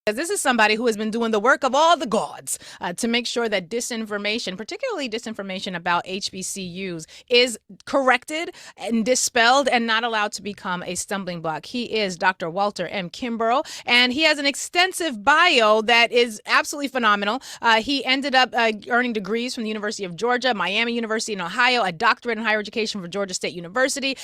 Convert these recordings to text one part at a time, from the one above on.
This is somebody who has been doing the work of all the gods to make sure that disinformation, particularly disinformation about HBCUs, is corrected and dispelled and not allowed to become a stumbling block. He is Dr. Walter M. Kimbrough, and he has an extensive bio that is absolutely phenomenal. He ended up earning degrees from the University of Georgia, Miami University in Ohio, a doctorate in higher education from Georgia State University.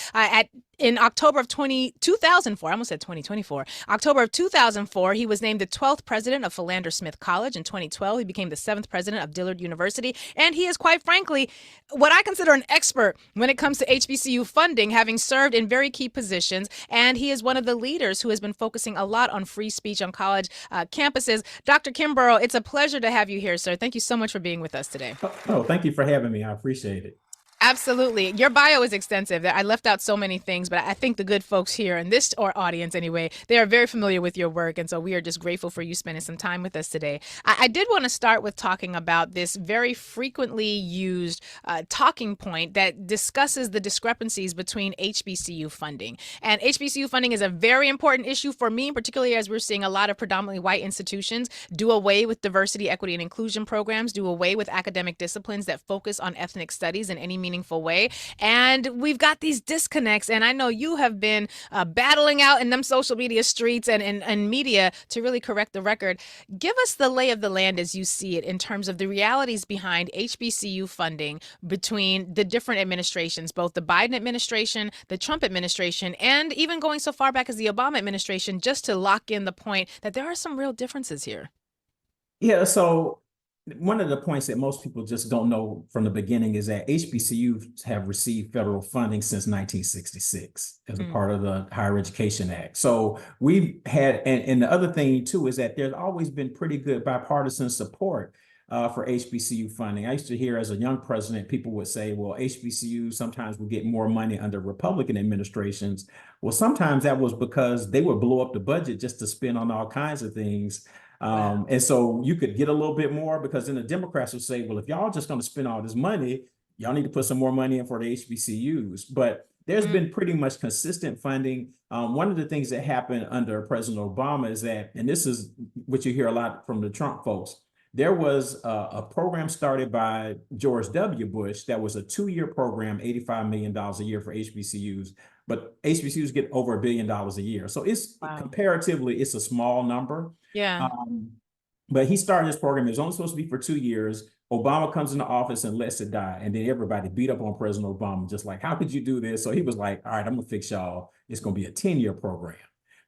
In October of 2004, I almost said 2024, October of 2004, he was named the 12th president of Philander Smith College. In 2012, he became the 7th president of Dillard University. And he is, quite frankly, what I consider an expert when it comes to HBCU funding, having served in very key positions. And he is one of the leaders who has been focusing a lot on free speech on college campuses. Dr. Kimbrough, it's a pleasure to have you here, sir. Thank you so much for being with us today. Oh, thank you for having me. I appreciate it. Absolutely. Your bio is extensive. I left out so many things, but I think the good folks here in this audience anyway, they are very familiar with your work. And so we are just grateful for you spending some time with us today. I did want to start with talking about this very frequently used talking point that discusses the discrepancies between HBCU funding. And HBCU funding is a very important issue for me, particularly as we're seeing a lot of predominantly white institutions do away with diversity, equity, and inclusion programs, do away with academic disciplines that focus on ethnic studies in any meaningful way. And we've got these disconnects. And I know you have been battling out in them social media streets and media to really correct the record. Give us the lay of the land as you see it in terms of the realities behind HBCU funding between the different administrations, both the Biden administration, the Trump administration, and even going so far back as the Obama administration, just to lock in the point that there are some real differences here. Yeah, so one of the points that most people just don't know from the beginning is that HBCUs have received federal funding since 1966 as a part of the Higher Education Act. So we've had, and the other thing too is that there's always been pretty good bipartisan support for HBCU funding. I used to hear as a young president, people would say, well, HBCUs sometimes will get more money under Republican administrations. Well, sometimes that was because they would blow up the budget just to spend on all kinds of things. Wow. And so you could get a little bit more because then the Democrats would say, well, if y'all just going to spend all this money, y'all need to put some more money in for the HBCUs. But there's been pretty much consistent funding. One of the things that happened under President Obama is that, and this is what you hear a lot from the Trump folks, there was a program started by George W. Bush that was a 2-year program, $85 million a year for HBCUs, but HBCUs get over $1 billion a year. So it's comparatively, it's a small number. Yeah. But he started this program. It was only supposed to be for 2 years. Obama comes into office and lets it die. And then everybody beat up on President Obama, just like, how could you do this? So he was like, all right, I'm gonna fix y'all. It's gonna be a 10-year program.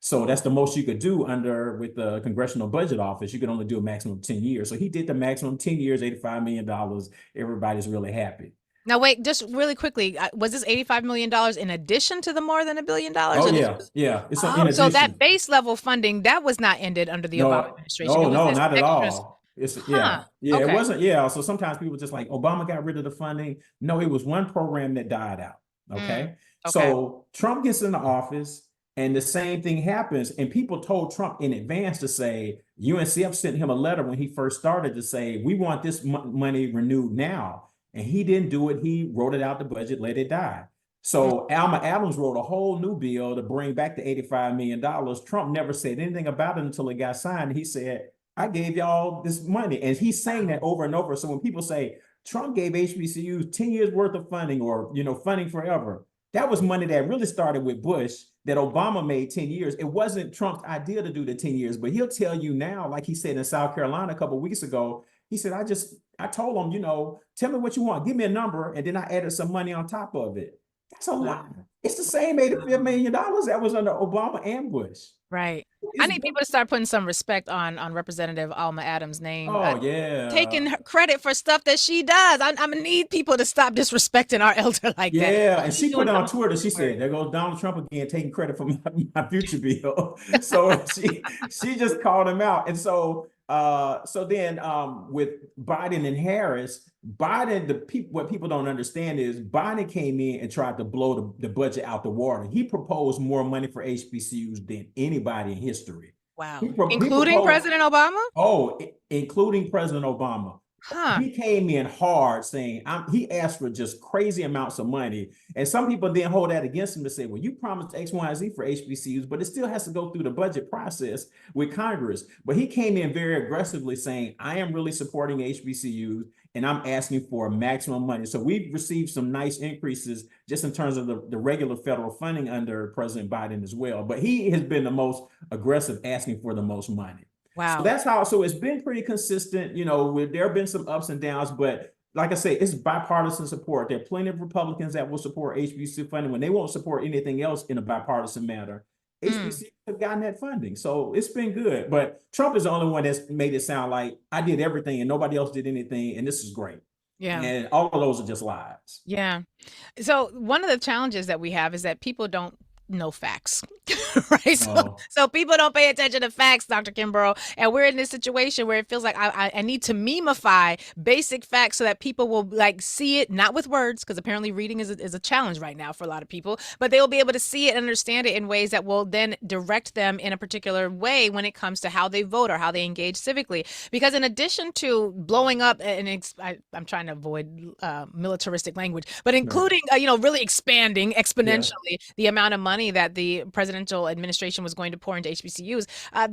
So that's the most you could do with the Congressional Budget Office. You could only do a maximum of 10 years. So he did the maximum 10 years, $85 million. Everybody's really happy. Now, wait, just really quickly, was this $85 million in addition to the more than $1 billion? Oh, yeah. Yeah. It's in addition. So that base level funding, that was not ended under the Obama administration. No, not at all. Okay. It wasn't. Yeah. So sometimes people just like, Obama got rid of the funding. No, it was one program that died out. Okay. So Trump gets into office and the same thing happens. And people told Trump in advance to say, UNCF sent him a letter when he first started to say, we want this money renewed now. And he didn't do it. He wrote it out the budget, let it die. So Alma Adams wrote a whole new bill to bring back the $85 million. Trump never said anything about it until it got signed. He said, I gave y'all this money. And he's saying that over and over. So when people say Trump gave HBCUs 10 years worth of funding or, funding forever, that was money that really started with Bush that Obama made 10 years. It wasn't Trump's idea to do the 10 years, but he'll tell you now, like he said in South Carolina a couple of weeks ago, he said, I told him, tell me what you want, give me a number. And then I added some money on top of it. That's a lot. It's the same $85 million that was under Obama and Bush. Right. I need people to start putting some respect on Representative Alma Adams' name. Oh, yeah. Taking her credit for stuff that she does. I'm going to need people to stop disrespecting our elder like that. Yeah, and she put on Twitter, she said, there goes Donald Trump again taking credit for my future bill. So she just called him out. And so then with Biden and Harris, what people don't understand is Biden came in and tried to blow the budget out the water. He proposed more money for HBCUs than anybody in history. Wow. Including President Obama? Oh, including President Obama. Huh. He came in hard saying he asked for just crazy amounts of money. And some people then hold that against him to say, well, you promised X, Y, and Z for HBCUs, but it still has to go through the budget process with Congress. But he came in very aggressively saying, I am really supporting HBCUs and I'm asking for maximum money. So we've received some nice increases just in terms of the regular federal funding under President Biden as well. But he has been the most aggressive, asking for the most money. So Wow. that's how, so it's been pretty consistent, there have been some ups and downs, but like I say, it's bipartisan support. There are plenty of Republicans that will support HBCU funding when they won't support anything else in a bipartisan manner. HBCUs have gotten that funding. So it's been good. But Trump is the only one that's made it sound like I did everything and nobody else did anything. And this is great. Yeah. And all of those are just lies. Yeah. So one of the challenges that we have is that people don't know facts, right? So people don't pay attention to facts, Dr. Kimbrough, and we're in this situation where it feels like I need to memify basic facts so that people will like see it, not with words, because apparently reading is a challenge right now for a lot of people, but they will be able to see it and understand it in ways that will then direct them in a particular way when it comes to how they vote or how they engage civically. Because in addition to blowing up, and I'm trying to avoid militaristic language, but including, really expanding exponentially the amount of money that the presidential administration was going to pour into HBCUs.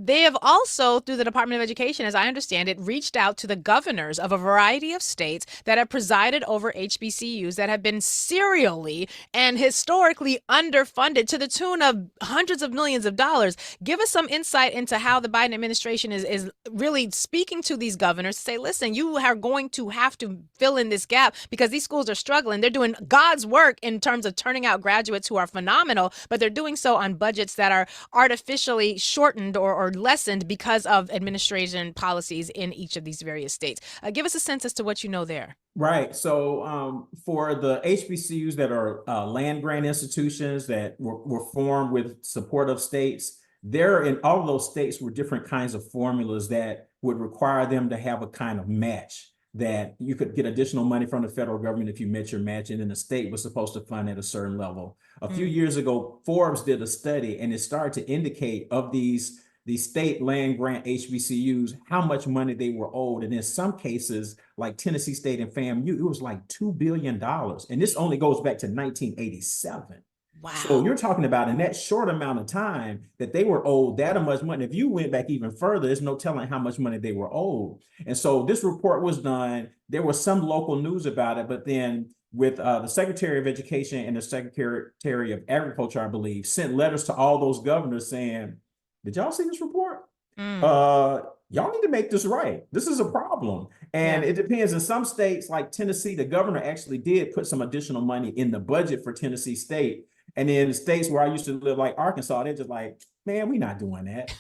They have also, through the Department of Education, as I understand it, reached out to the governors of a variety of states that have presided over HBCUs that have been serially and historically underfunded to the tune of hundreds of millions of dollars. Give us some insight into how the Biden administration is really speaking to these governors to say, listen, you are going to have to fill in this gap because these schools are struggling. They're doing God's work in terms of turning out graduates who are phenomenal, but they're doing so on budgets that are artificially shortened or lessened because of administration policies in each of these various states. Give us a sense as to what you know there. Right. So for the HBCUs that are land grant institutions that were formed with support of states, there in all of those states were different kinds of formulas that would require them to have a kind of match, that you could get additional money from the federal government if you met your match, and then the state was supposed to fund at a certain level. A few years ago, Forbes did a study and it started to indicate of these state land grant HBCUs, how much money they were owed. And in some cases, like Tennessee State and FAMU, it was like $2 billion. And this only goes back to 1987. Wow. So you're talking about in that short amount of time that they were owed that much money. If you went back even further, there's no telling how much money they were owed. And so this report was done. There was some local news about it, but then with the Secretary of Education and the Secretary of Agriculture, I believe, sent letters to all those governors saying, did y'all see this report? Y'all need to make this right. This is a problem. And it depends. In some states like Tennessee, the governor actually did put some additional money in the budget for Tennessee State. And then the states where I used to live, like Arkansas, they're just like, man, we're not doing that.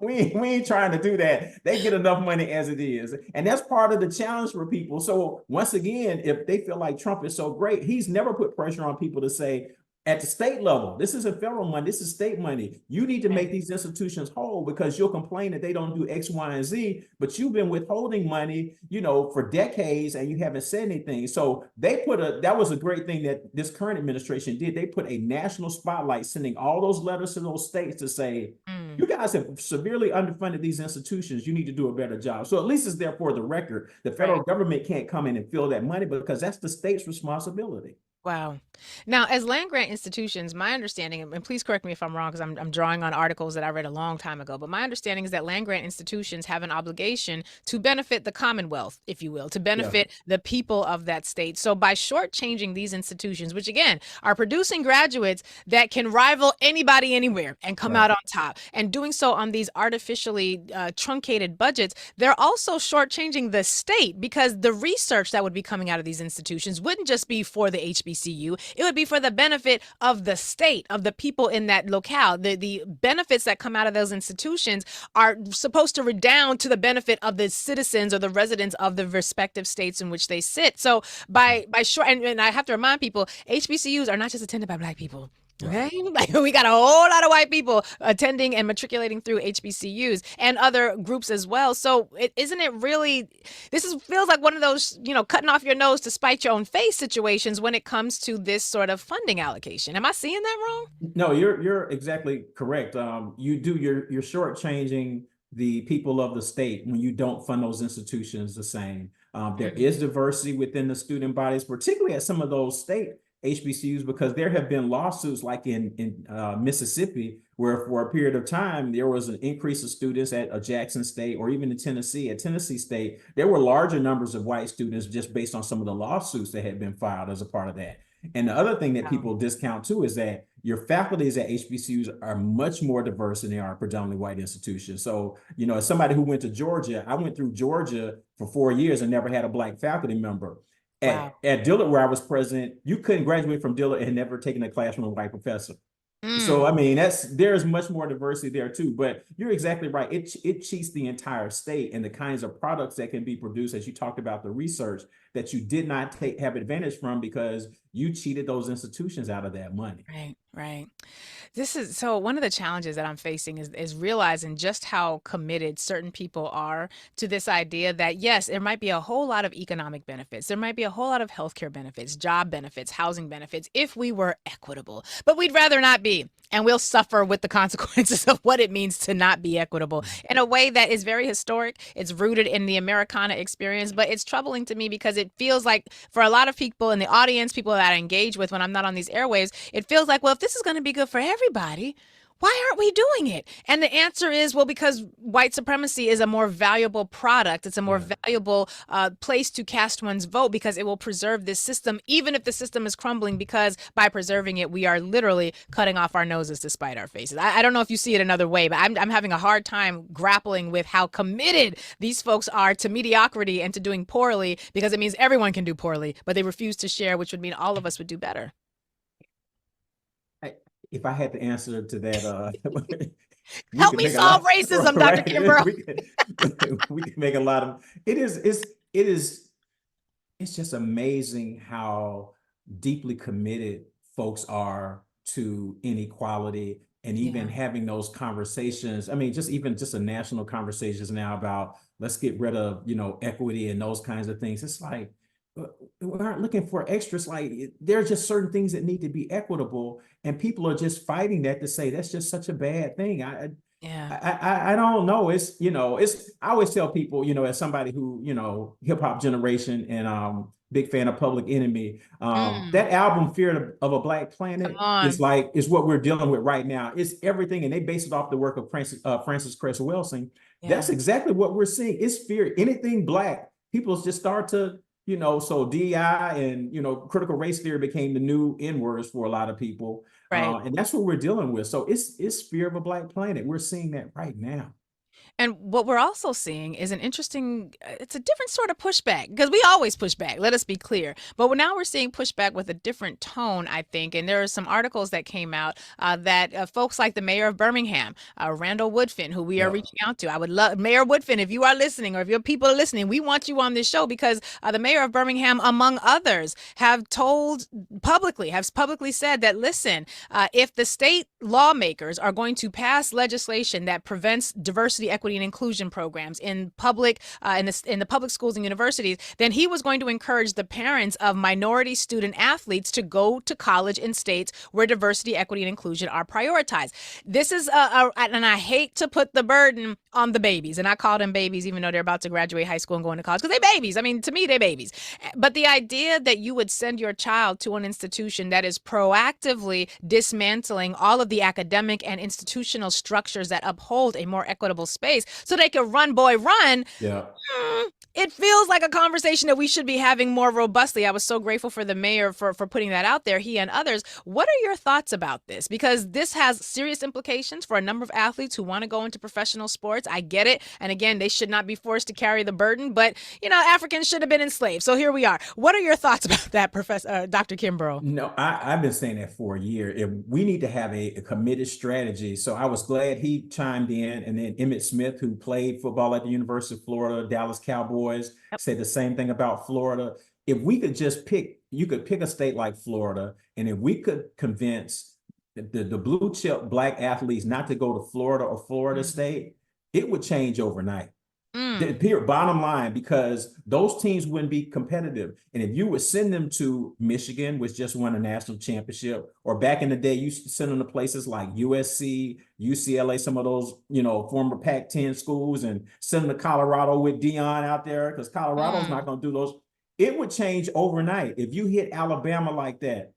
we ain't trying to do that. They get enough money as it is. And that's part of the challenge for people. So once again, if they feel like Trump is so great, he's never put pressure on people to say, at the state level, this isn't federal money, this is state money. You need to make these institutions whole, because you'll complain that they don't do X, Y, and Z, but you've been withholding money, for decades and you haven't said anything. So that was a great thing that this current administration did. They put a national spotlight, sending all those letters to those states to say, you guys have severely underfunded these institutions. You need to do a better job. So at least it's there for the record. The federal government can't come in and fill that money because that's the state's responsibility. Wow. Now, as land grant institutions, my understanding, and please correct me if I'm wrong, because I'm drawing on articles that I read a long time ago, but my understanding is that land grant institutions have an obligation to benefit the Commonwealth, if you will, to benefit the people of that state. So by shortchanging these institutions, which again are producing graduates that can rival anybody anywhere and come out on top, and doing so on these artificially truncated budgets, they're also shortchanging the state, because the research that would be coming out of these institutions wouldn't just be for the HBCU. It would be for the benefit of the state, of the people in that locale. The benefits that come out of those institutions are supposed to redound to the benefit of the citizens or the residents of the respective states in which they sit. So by short, and I have to remind people, HBCUs are not just attended by Black people. Okay, we got a whole lot of white people attending and matriculating through HBCUs and other groups as well. So isn't it really, feels like one of those, cutting off your nose to spite your own face situations when it comes to this sort of funding allocation. Am I seeing that wrong? No, you're exactly correct. You're shortchanging the people of the state when you don't fund those institutions the same. There is diversity within the student bodies, particularly at some of those state HBCUs, because there have been lawsuits like in Mississippi, where for a period of time, there was an increase of students at a Jackson State, or even in Tennessee, at Tennessee State, there were larger numbers of white students just based on some of the lawsuits that had been filed as a part of that. And the other thing that people discount too is that your faculties at HBCUs are much more diverse than they are predominantly white institutions. So, you know, as somebody who went to Georgia, I went through Georgia for 4 years and never had a black faculty member. At Dillard, where I was president, you couldn't graduate from Dillard and never taken a class from a white professor. So, I mean, there's much more diversity there too, but you're exactly right. It cheats the entire state, and the kinds of products that can be produced, as you talked about the research, that you did not have advantage from because you cheated those institutions out of that money. Right, right. So one of the challenges that I'm facing is realizing just how committed certain people are to this idea that, yes, there might be a whole lot of economic benefits. There might be a whole lot of healthcare benefits, job benefits, housing benefits, if we were equitable, but we'd rather not be. And we'll suffer with the consequences of what it means to not be equitable in a way that is very historic. It's rooted in the Americana experience, but it's troubling to me because it feels like for a lot of people in the audience, people that I engage with when I'm not on these airwaves, it feels like, well, if this is going to be good for everybody, why aren't we doing it? And the answer is, well, because white supremacy is a more valuable product. It's a more valuable place to cast one's vote because it will preserve this system, even if the system is crumbling, because by preserving it, we are literally cutting off our noses to spite our faces. I don't know if you see it another way, but I'm having a hard time grappling with how committed these folks are to mediocrity and to doing poorly, because it means everyone can do poorly, but they refuse to share, which would mean all of us would do better. If I had to answer to that, help me solve racism, Dr. Kimbrough. we can make a lot of it's just amazing how deeply committed folks are to inequality and even having those conversations. I mean, just a national conversations now about let's get rid of, you know, equity and those kinds of things. It's like, we aren't looking for extras. Like, there are just certain things that need to be equitable, and people are just fighting that to say that's just such a bad thing. I don't know. It's, you know, I always tell people, you know, as somebody who, you know, hip hop generation and big fan of Public Enemy, that album Fear of a Black Planet is what we're dealing with right now. It's everything, and they base it off the work of Francis Cress Welsing. That's exactly what we're seeing. It's fear. Anything Black, people just start to, you know, so DEI and, you know, critical race theory became the new N-words for a lot of people. And that's what we're dealing with. So it's fear of a Black planet. We're seeing that right now. And what we're also seeing is it's a different sort of pushback, because we always push back, let us be clear. But now we're seeing pushback with a different tone, I think. And there are some articles that came out that folks like the mayor of Birmingham, Randall Woodfin, who we are reaching out to. I would love, Mayor Woodfin, if you are listening, or if your people are listening, we want you on this show, because the mayor of Birmingham, among others, have publicly said that, listen, if the state lawmakers are going to pass legislation that prevents diversity, equity, and inclusion programs in the public schools and universities, then he was going to encourage the parents of minority student athletes to go to college in states where diversity, equity, and inclusion are prioritized. This is and I hate to put the burden on the babies, and I call them babies even though they're about to graduate high school and go into college, because they're babies. I mean, to me, they're babies. But the idea that you would send your child to an institution that is proactively dismantling all of the academic and institutional structures that uphold a more equitable space so they can run, boy, run. It feels like a conversation that we should be having more robustly. I was so grateful for the mayor for putting that out there, he and others. What are your thoughts about this? Because this has serious implications for a number of athletes who want to go into professional sports. I get it. And again, they should not be forced to carry the burden, but, you know, Africans should have been enslaved. So here we are. What are your thoughts about that, Professor Dr. Kimbrough? No, I've been saying that for a year. We need to have a committed strategy. So I was glad he chimed in. And then Emmitt Smith, who played football at the University of Florida, Dallas Cowboys, said the same thing about Florida. If we could just you could pick a state like Florida, and if we could convince the blue chip Black athletes not to go to Florida or Florida State, it would change overnight. Bottom line, because those teams wouldn't be competitive. And if you would send them to Michigan, which just won a national championship, or back in the day, you send them to places like USC, UCLA, some of those, former Pac-10 schools, and send them to Colorado with Dion out there, because Colorado's not going to do those. It would change overnight if you hit Alabama like that.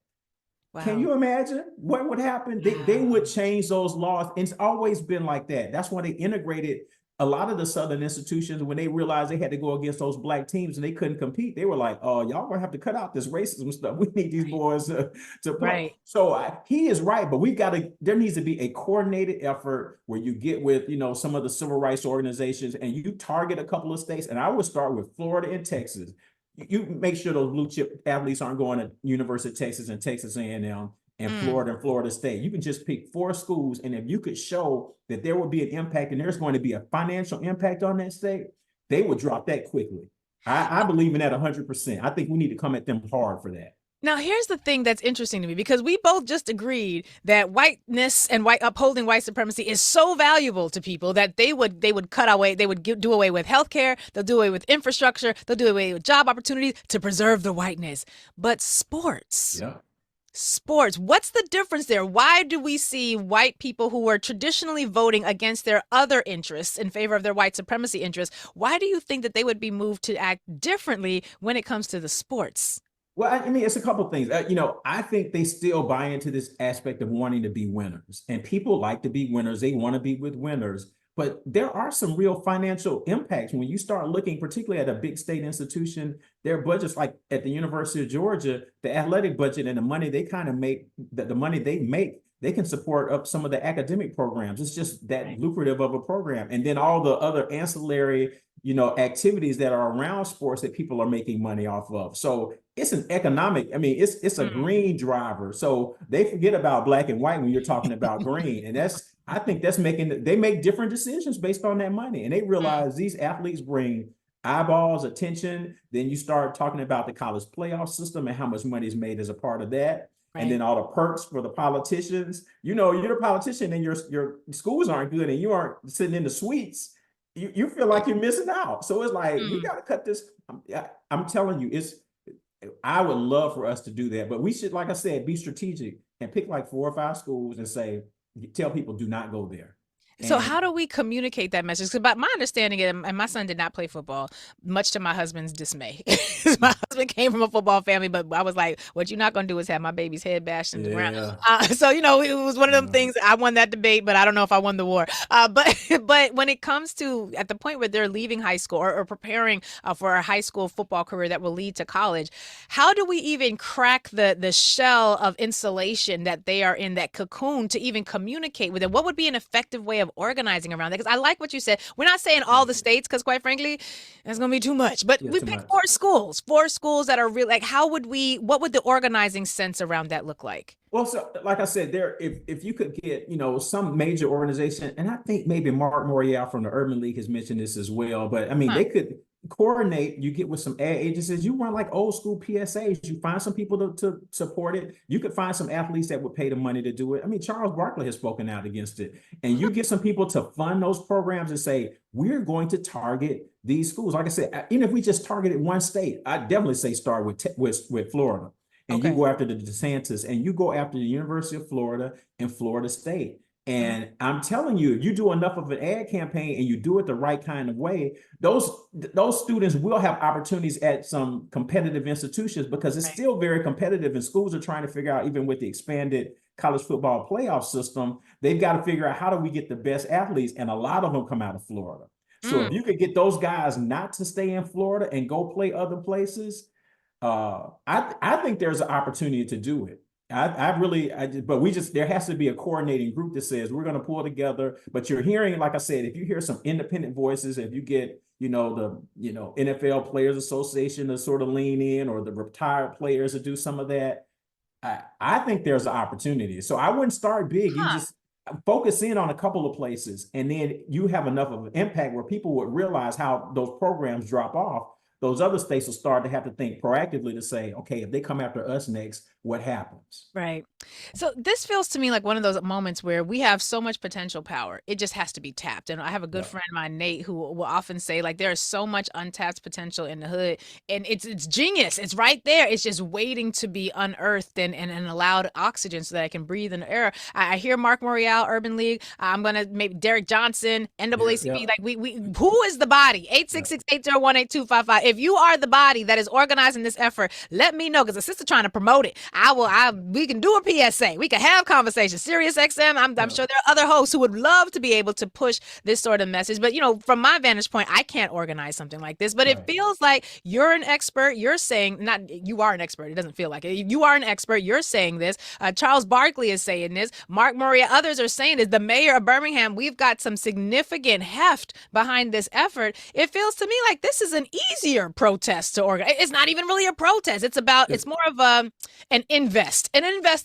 Wow. Can you imagine what would happen? They would change those laws. And it's always been like that. That's why they integrated a lot of the Southern institutions. When they realized they had to go against those black teams and they couldn't compete, they were like, "Oh, y'all gonna have to cut out this racism stuff. We need these boys to play." Right. So he is right, but there needs to be a coordinated effort where you get with, some of the civil rights organizations and you target a couple of states. And I would start with Florida and Texas. You make sure those blue chip athletes aren't going to University of Texas and Texas A&M and Florida and Florida State. You can just pick 4 schools, and if you could show that there will be an impact and there's going to be a financial impact on that state, they would drop that quickly. I believe in that 100%. I think we need to come at them hard for that. Now, here's the thing that's interesting to me, because we both just agreed that whiteness and upholding white supremacy is so valuable to people that they would cut away, they would do away with healthcare, they'll do away with infrastructure, they'll do away with job opportunities to preserve the whiteness. But sports, what's the difference there? Why do we see white people who were traditionally voting against their other interests in favor of their white supremacy interests? Why do you think that they would be moved to act differently when it comes to the sports? Well, I mean, it's a couple of things. I think they still buy into this aspect of wanting to be winners, and people like to be winners. They want to be with winners, but there are some real financial impacts when you start looking, particularly at a big state institution. Their budgets, like at the University of Georgia, the athletic budget and the money they kind of make, the money they make, they can support up some of the academic programs. It's just that lucrative of a program, and then all the other ancillary, activities that are around sports that people are making money off of. So it's an economic, it's a green driver. So they forget about black and white when you're talking about green. And I think that's they make different decisions based on that money. And they realize these athletes bring eyeballs, attention. Then you start talking about the college playoff system and how much money is made as a part of that. Right. And then all the perks for the politicians. You're a politician and your schools aren't good and you aren't sitting in the suites. You feel like you're missing out. So it's like, we got to cut this. I'm telling you, I would love for us to do that, but we should, like I said, be strategic and pick like 4 or 5 schools and tell people do not go there. So how do we communicate that message? Because my understanding, and my son did not play football, much to my husband's dismay. My husband came from a football family, but I was like, what you're not going to do is have my baby's head bashed in the ground. So, it was one of them things. I won that debate, but I don't know if I won the war. But when it comes to at the point where they're leaving high school or preparing for a high school football career that will lead to college, how do we even crack the shell of insulation that they are in, that cocoon, to even communicate with them? What would be an effective way of organizing around that? Because I like what you said. We're not saying all the states, because quite frankly, that's going to be too much. But we picked 4 schools that are real. Like, what would the organizing sense around that look like? Well, so like I said, if you could get, some major organization, and I think maybe Mark Morial from the Urban League has mentioned this as well, but they could coordinate. You get with some ad agencies, you run like old school PSAs, you find some people to support it. You could find some athletes that would pay the money to do it. Charles Barkley has spoken out against it, and you get some people to fund those programs and say, we're going to target these schools. Like I said, even if we just targeted one state, I'd definitely say start with Florida. And you go after the DeSantis, and you go after the University of Florida and Florida State. And I'm telling you, if you do enough of an ad campaign and you do it the right kind of way, those students will have opportunities at some competitive institutions, because it's still very competitive, and schools are trying to figure out, even with the expanded college football playoff system, they've got to figure out how do we get the best athletes, and a lot of them come out of Florida. So if you could get those guys not to stay in Florida and go play other places, I think there's an opportunity to do it. But there has to be a coordinating group that says we're going to pull together. But you're hearing, like I said, if you hear some independent voices, if you get, the NFL Players Association to sort of lean in, or the retired players to do some of that, I think there's an opportunity. So I wouldn't start big. You just focus in on a couple of places, and then you have enough of an impact where people would realize how those programs drop off. those other states will start to have to think proactively to say, okay, if they come after us next, what happens? Right. So this feels to me like one of those moments where we have so much potential power. It just has to be tapped. And I have a good Yeah. friend of mine, Nate, who will often say like there is so much untapped potential in the hood, and it's genius. It's right there. It's just waiting to be unearthed and allowed oxygen so that I can breathe in the air. I hear Mark Morial, Urban League. I'm gonna maybe Derek Johnson, NAACP. Yeah. Like we who is the body? 866-801-8255. If you are the body that is organizing this effort, let me know, because the sister trying to promote it. We can do a PSA. We can have conversations. SiriusXM, I'm sure there are other hosts who would love to be able to push this sort of message. But, from my vantage point, I can't organize something like this. But it feels like you're an expert. You're saying, not you are an expert. It doesn't feel like it. You are an expert. You're saying this. Charles Barkley is saying this. Mark Murray, others are saying this. The mayor of Birmingham, we've got some significant heft behind this effort. It feels to me like this is an easier protest to organize. It's not even really a protest. It's more of an invest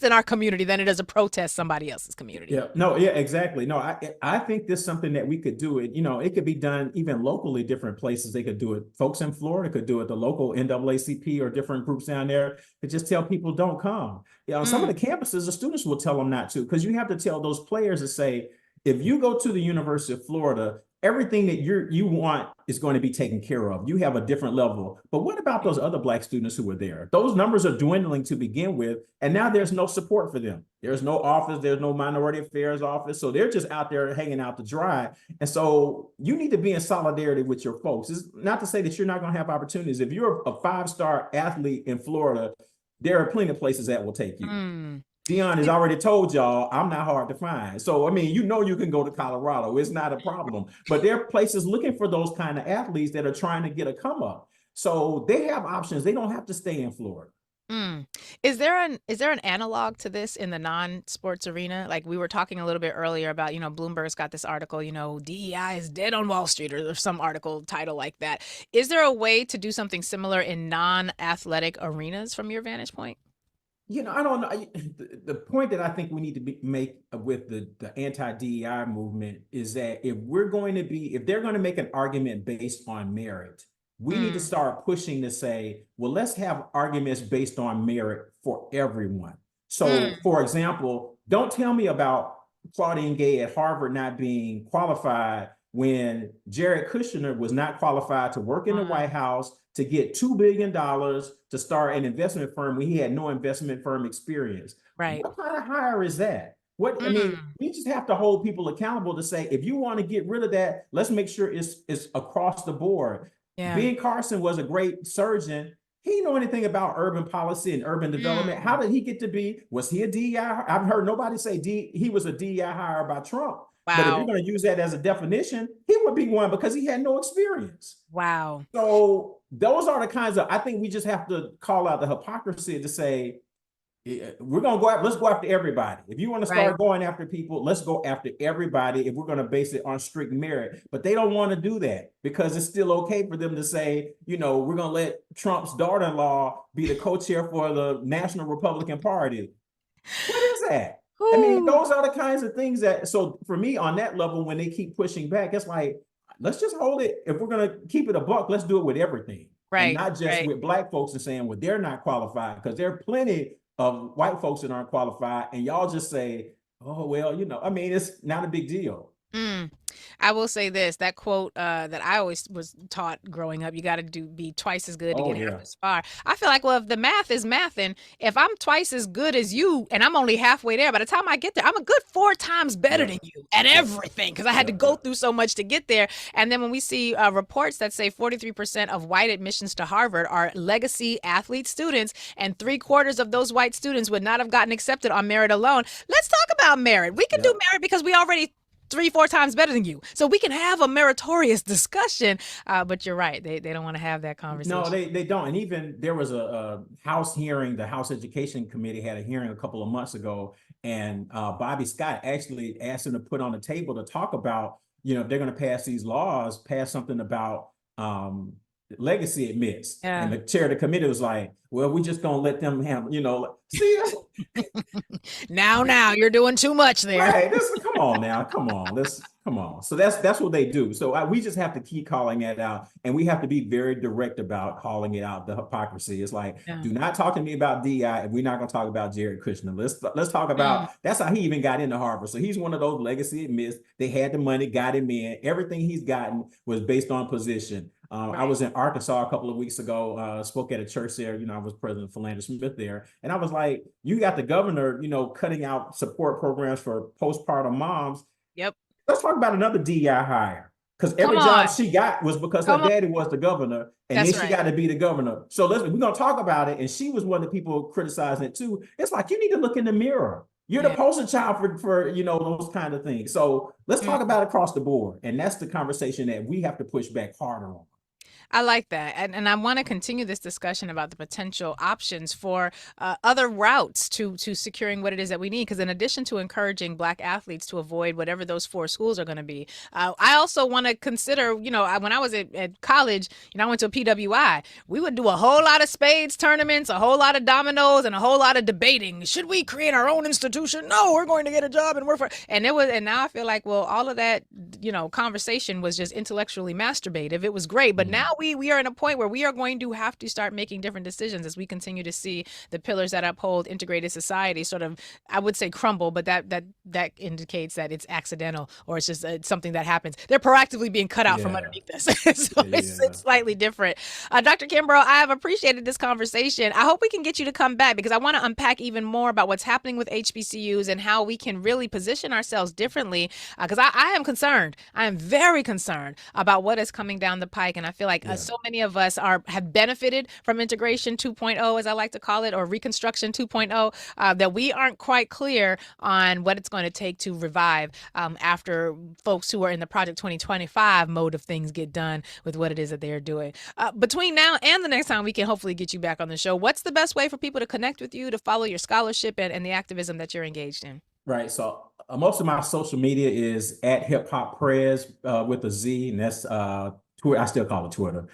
in our community than it is a protest somebody else's community. Yeah, no, yeah, exactly. No, I think this is something that we could do. It could be done even locally, different places. They could do it. Folks in Florida could do it. The local NAACP or different groups down there could just tell people don't come. Some of the campuses, the students will tell them not to, because you have to tell those players to say, if you go to the University of Florida, everything that you want is going to be taken care of. You have a different level. But what about those other Black students who were there? Those numbers are dwindling to begin with, and now there's no support for them. There's no office, there's no minority affairs office. So they're just out there hanging out to dry. And so you need to be in solidarity with your folks. It's not to say that you're not going to have opportunities. If you're a 5-star athlete in Florida, there are plenty of places that will take you. Dion has already told y'all, I'm not hard to find. So, you can go to Colorado. It's not a problem. But there are places looking for those kind of athletes that are trying to get a come up. So they have options. They don't have to stay in Florida. Is there an analog to this in the non-sports arena? Like we were talking a little bit earlier about, Bloomberg's got this article, DEI is dead on Wall Street, or some article title like that. Is there a way to do something similar in non-athletic arenas from your vantage point? I don't know. The point that I think we need to make with the anti-DEI movement is that if they're going to make an argument based on merit, we need to start pushing to say, well, let's have arguments based on merit for everyone. So, for example, don't tell me about Claudine Gay at Harvard not being qualified when Jared Kushner was not qualified to work in the White House, to get $2 billion to start an investment firm when he had no investment firm experience. Right. What kind of hire is that? We just have to hold people accountable to say, if you want to get rid of that, let's make sure it's across the board. Yeah. Ben Carson was a great surgeon. He didn't know anything about urban policy and urban development. How did he get to be? Was he a DEI? I've heard nobody say he was a DEI hire by Trump. Wow. But if you're going to use that as a definition, he would be one because he had no experience. Wow. So those are the kinds of, I think we just have to call out the hypocrisy to say, we're going to go after, let's go after everybody. If you want to start going after people, let's go after everybody if we're going to base it on strict merit. But they don't want to do that because it's still okay for them to say, we're going to let Trump's daughter-in-law be the co-chair for the National Republican Party. What is that? Those are the kinds of things that, so for me on that level, when they keep pushing back, it's like, let's just hold it. If we're going to keep it a buck, let's do it with everything. And not just with Black folks and saying, well, they're not qualified, because there are plenty of white folks that aren't qualified. And y'all just say, oh, well, it's not a big deal. I will say this, that quote that I always was taught growing up, you got to be twice as good to get half as far. I feel like, well, if the math is mathing, if I'm twice as good as you and I'm only halfway there, by the time I get there, I'm a good 4 times better than you at everything, because I had to go through so much to get there. And then when we see reports that say 43% of white admissions to Harvard are legacy athlete students, and 3/4 of those white students would not have gotten accepted on merit alone. Let's talk about merit. We can do merit because we already 3-4 times better than you. So we can have a meritorious discussion, but you're right. They don't want to have that conversation. No, they don't. And even there was a House hearing, the House Education Committee had a hearing a couple of months ago, and Bobby Scott actually asked him to put on the table to talk about, if they're going to pass these laws, pass something about legacy admits. And the chair of the committee was like, well, we just gonna let them handle, see now you're doing too much there. Right, come on now, come on. Come on. So that's what they do. So we just have to keep calling that out, and we have to be very direct about calling it out. The hypocrisy. It's like, Yeah. do not talk to me about DI, and we're not going to talk about Jared Kushner. Let's talk Mm. about. That's how he even got into Harvard. So he's one of those legacy admits. They had the money, got him in. Everything he's gotten was based on position. I was in Arkansas a couple of weeks ago, spoke at a church there. I was president of Philander Smith there. And I was like, you got the governor, cutting out support programs for postpartum moms. Yep. Let's talk about another DEI hire. Because Come every job on. she got was because her Come on. daddy was the governor, and That's then she right. got to be the governor. So we're gonna talk about it. And she was one of the people criticizing it too. It's like, you need to look in the mirror. You're the poster child for those kind of things. So let's talk about it across the board. And that's the conversation that we have to push back harder on. I like that. And I want to continue this discussion about the potential options for other routes to securing what it is that we need. Because in addition to encouraging Black athletes to avoid whatever those 4 schools are going to be, I also want to consider, when I was at college, I went to a PWI. We would do a whole lot of spades tournaments, a whole lot of dominoes, and a whole lot of debating. Should we create our own institution? No, we're going to get a job and work for it. And now I feel like, well, all of that, conversation was just intellectually masturbative. It was great. But now we are in a point where we are going to have to start making different decisions as we continue to see the pillars that uphold integrated society sort of, I would say, crumble, but that indicates that it's accidental, or it's just something that happens. They're proactively being cut out from underneath us. So it's slightly different. Dr. Kimbrough, I have appreciated this conversation. I hope we can get you to come back, because I want to unpack even more about what's happening with HBCUs and how we can really position ourselves differently, because I am concerned. I am very concerned about what is coming down the pike. And I feel like so many of us have benefited from integration 2.0, as I like to call it, or reconstruction 2.0, that we aren't quite clear on what it's going to take to revive after folks who are in the Project 2025 mode of things get done with what it is that they are doing. Between now and the next time we can hopefully get you back on the show, what's the best way for people to connect with you, to follow your scholarship and the activism that you're engaged in? Right. So most of my social media is at Hip Hop Prez with a Z, and that's Twitter. I still call it Twitter.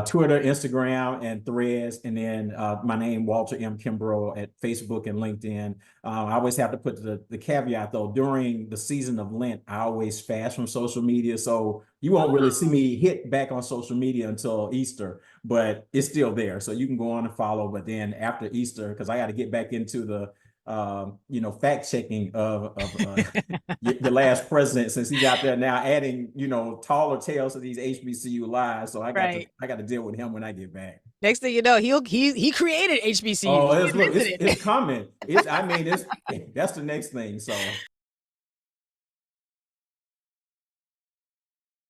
Twitter, Instagram, and Threads, and then my name, Walter M. Kimbrough, at Facebook and LinkedIn. I always have to put the caveat though. During the season of Lent, I always fast from social media, so you won't really see me hit back on social media until Easter, but it's still there. So you can go on and follow. But then after Easter, because I got to get back into the fact checking of the last president, since he's out there now adding, taller tales to these HBCU lies. So I got to deal with him when I get back. Next thing you know, he created HBCU. Oh, it's coming. That's the next thing. So